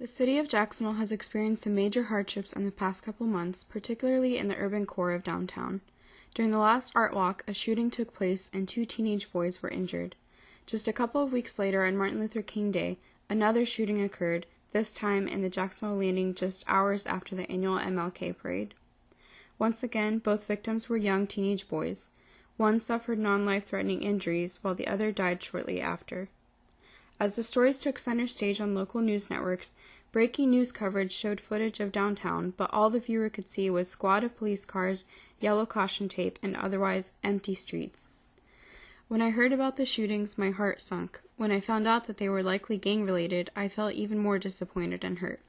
The city of Jacksonville has experienced some major hardships in the past couple months, particularly in the urban core of downtown. During the last art walk, a shooting took place and 2 teenage boys were injured. Just a couple of weeks later, on Martin Luther King Day, another shooting occurred, this time in the Jacksonville Landing just hours after the annual MLK parade. Once again, both victims were young teenage boys. One suffered non-life-threatening injuries, while the other died shortly after. As the stories took center stage on local news networks, breaking news coverage showed footage of downtown, but all the viewer could see was a squad of police cars, yellow caution tape, and otherwise empty streets. When I heard about the shootings, my heart sunk. When I found out that they were likely gang-related, I felt even more disappointed and hurt.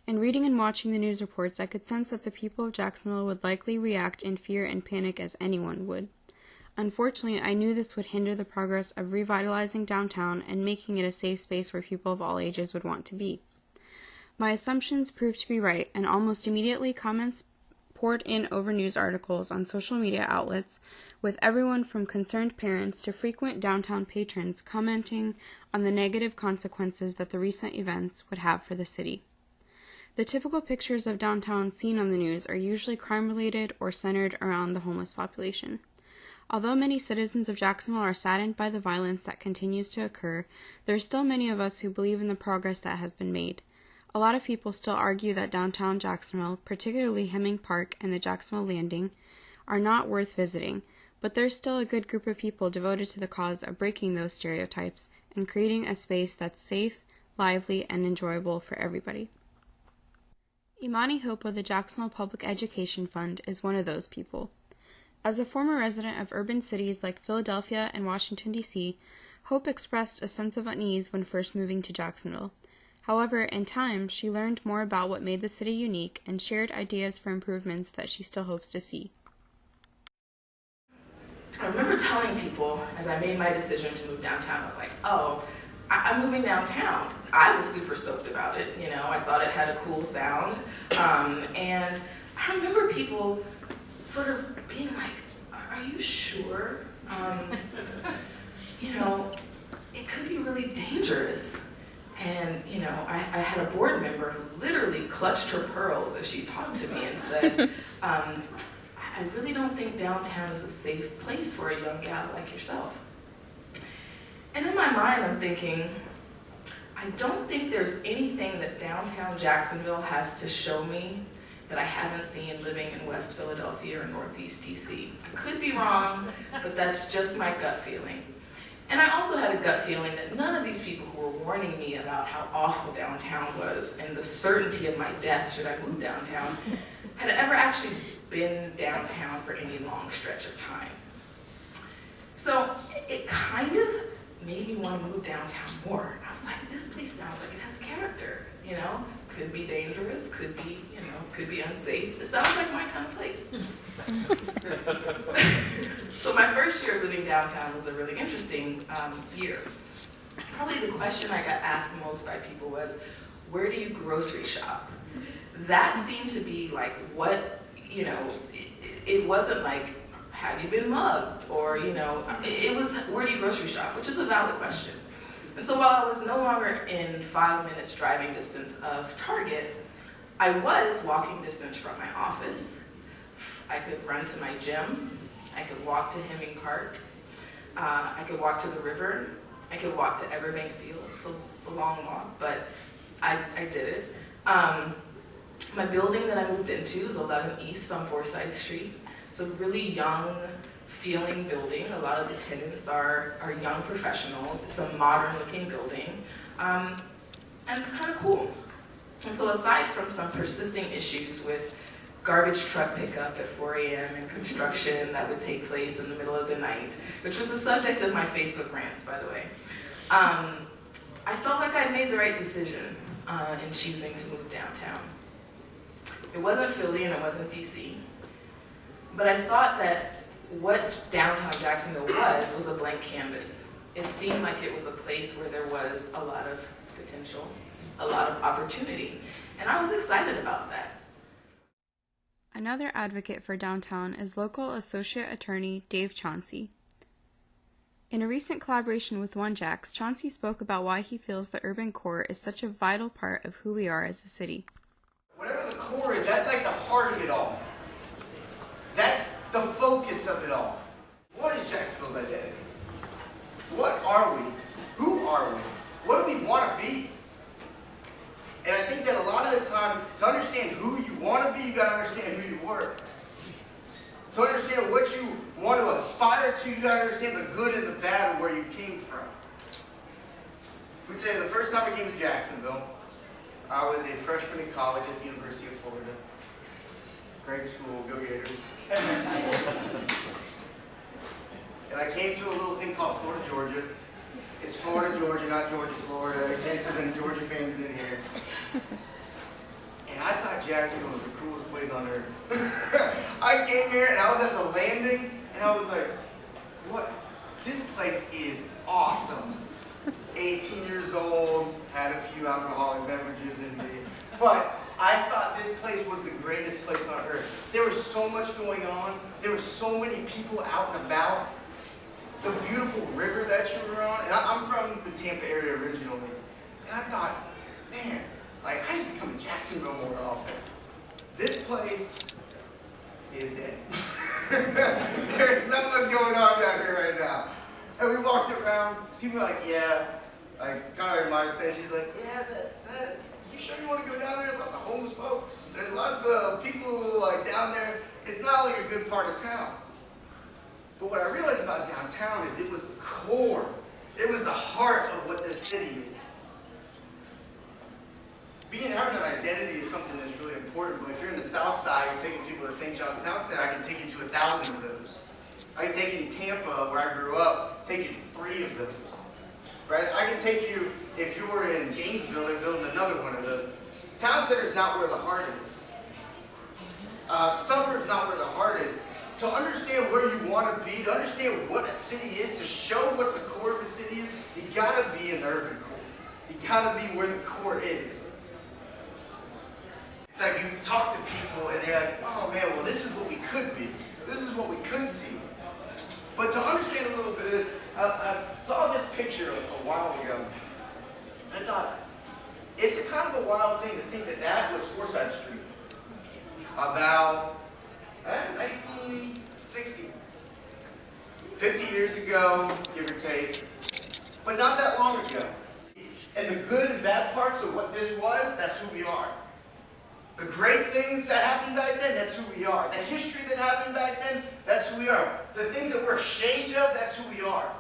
In reading and watching the news reports, I could sense that the people of Jacksonville would likely react in fear and panic as anyone would. Unfortunately, I knew this would hinder the progress of revitalizing downtown and making it a safe space where people of all ages would want to be. My assumptions proved to be right, and almost immediately comments poured in over news articles on social media outlets, with everyone from concerned parents to frequent downtown patrons commenting on the negative consequences that the recent events would have for the city. The typical pictures of downtown seen on the news are usually crime-related or centered around the homeless population. Although many citizens of Jacksonville are saddened by the violence that continues to occur, there are still many of us who believe in the progress that has been made. A lot of people still argue that downtown Jacksonville, particularly Hemming Park and the Jacksonville Landing, are not worth visiting, but there's still a good group of people devoted to the cause of breaking those stereotypes and creating a space that's safe, lively, and enjoyable for everybody. Imani Hope of the Jacksonville Public Education Fund is one of those people. As a former resident of urban cities like Philadelphia and Washington, D.C., Hope expressed a sense of unease when first moving to Jacksonville. However, in time, she learned more about what made the city unique and shared ideas for improvements that she still hopes to see. I remember telling people as I made my decision to move downtown, I was like, I'm moving downtown. I was super stoked about it, I thought it had a cool sound. And I remember people sort of being like, are you sure? It could be really dangerous. And, I had a board member who literally clutched her pearls as she talked to me and said, I really don't think downtown is a safe place for a young gal like yourself. And in my mind, I'm thinking, I don't think there's anything that downtown Jacksonville has to show me that I haven't seen living in West Philadelphia or Northeast DC. I could be wrong, but that's just my gut feeling. And I also had a gut feeling that none of these people who were warning me about how awful downtown was and the certainty of my death should I move downtown had ever actually been downtown for any long stretch of time. So it kind of made me want to move downtown more. I was like, this place sounds like it has character, Could be dangerous, could be unsafe. It sounds like my kind of place. So my first year of living downtown was a really interesting year. Probably the question I got asked most by people was, where do you grocery shop? That seemed to be like what, it wasn't like, have you been mugged? Or, it was, where do you grocery shop? Which is a valid question. And so while I was no longer in 5 minutes driving distance of Target, I was walking distance from my office. I could run to my gym. I could walk to Hemming Park. I could walk to the river. I could walk to Everbank Field. It's a long walk, but I did it. My building that I moved into is 11 East on Forsyth Street. It's a really young feeling building. A lot of the tenants are young professionals. It's a modern looking building. And it's kind of cool. And so aside from some persisting issues with garbage truck pickup at 4 a.m. and construction that would take place in the middle of the night, which was the subject of my Facebook rants, by the way, I felt like I'd made the right decision in choosing to move downtown. It wasn't Philly and it wasn't DC, but I thought that what downtown Jacksonville was a blank canvas. It seemed like it was a place where there was a lot of potential, a lot of opportunity, and I was excited about that. Another advocate for downtown is local Associate Attorney Dave Chauncey. In a recent collaboration with One Jacks, Chauncey spoke about why he feels the urban core is such a vital part of who we are as a city. Whatever the core is, that's like the heart of it all. That's the focus of it all. What is Jacksonville's identity? What are we? Who are we? What do we want to be? And I think that a lot of the time, to understand who you want to be, you got to understand who you were. To understand what you want to aspire to, you got to understand the good and the bad of where you came from. Let me tell you, the first time I came to Jacksonville, I was a freshman in college at the University of Florida. Great school, go Gators. And I came to a little thing called Florida, Georgia. It's Florida, Georgia, not Georgia, Florida, in case there's any Georgia fans in here. And I thought Jacksonville was the coolest place on earth. I came here and I was at the landing and I was like, what? This place is awesome. 18 years old, had a few alcoholic beverages in me. But I thought this place was the greatest place on earth. There was so much going on. There were so many people out and about. The beautiful river that you were on. And I'm from the Tampa area originally. And I thought, man, like I need to come to Jacksonville more often. This place is dead. There's not much going on down here right now. And we walked around, people were like, yeah, like kind of like Maya said, she's like, yeah, you sure you want to go down there? There's lots of homeless folks. There's lots of people like down there. It's not like a good part of town. But what I realized about downtown is it was the core. It was the heart of what this city is. Having an identity is something that's really important, but if you're in the South Side, you're taking people to St. John's Town Center, I can take you to 1,000 of those. I can take you to Tampa, where I grew up, take you to 3 of those. Right? I can take you, if you were in Gainesville, they're building another one of those. Town center is not where the heart is. Suburbs not where the heart is. To understand where you want to be, to understand what a city is, to show what the core of a city is, you gotta be in the urban core. You gotta be where the core is. It's like you talk to people and they're like, oh man, well this is what we could be. This is what we could see. But to understand a little bit of this, I saw this picture a while ago. And I thought, it's a kind of a wild thing to think that that was Forsyth Street. About 1960. 50 years ago, give or take. But not that long ago. And the good and bad parts of what this was, that's who we are. The great things that happened back then, that's who we are. The history that happened back then, that's who we are. The things that we're ashamed of, that's who we are.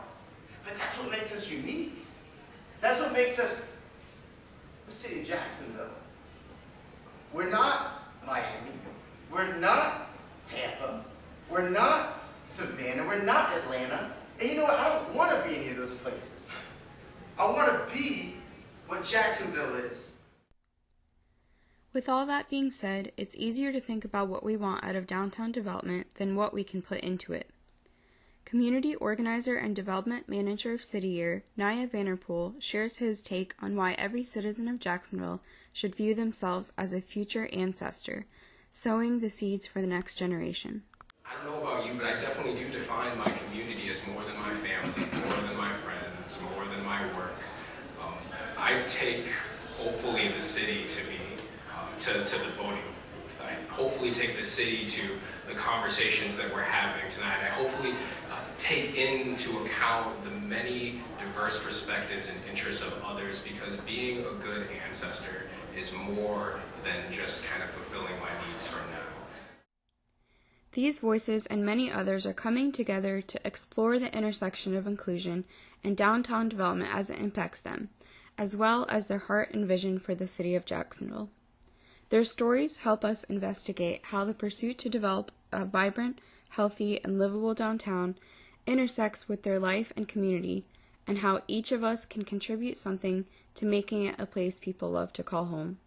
But that's what makes us unique. That's what makes us the city of Jacksonville. We're not Miami. We're not Tampa. We're not Savannah. We're not Atlanta. And you know what? I don't want to be any of those places. I want to be what Jacksonville is. With all that being said, it's easier to think about what we want out of downtown development than what we can put into it. Community organizer and development manager of City Year, Naya Vanderpool, shares his take on why every citizen of Jacksonville should view themselves as a future ancestor, sowing the seeds for the next generation. I don't know about you, but I definitely do define my community as more than my family, more than my friends, more than my work. I take, hopefully, the city to be to the voting booth. I hopefully take the city to the conversations that we're having tonight. I hopefully take into account the many diverse perspectives and interests of others, because being a good ancestor is more than just kind of fulfilling my needs for now. These voices and many others are coming together to explore the intersection of inclusion and downtown development as it impacts them, as well as their heart and vision for the city of Jacksonville. Their stories help us investigate how the pursuit to develop a vibrant, healthy, and livable downtown intersects with their life and community, and how each of us can contribute something to making it a place people love to call home.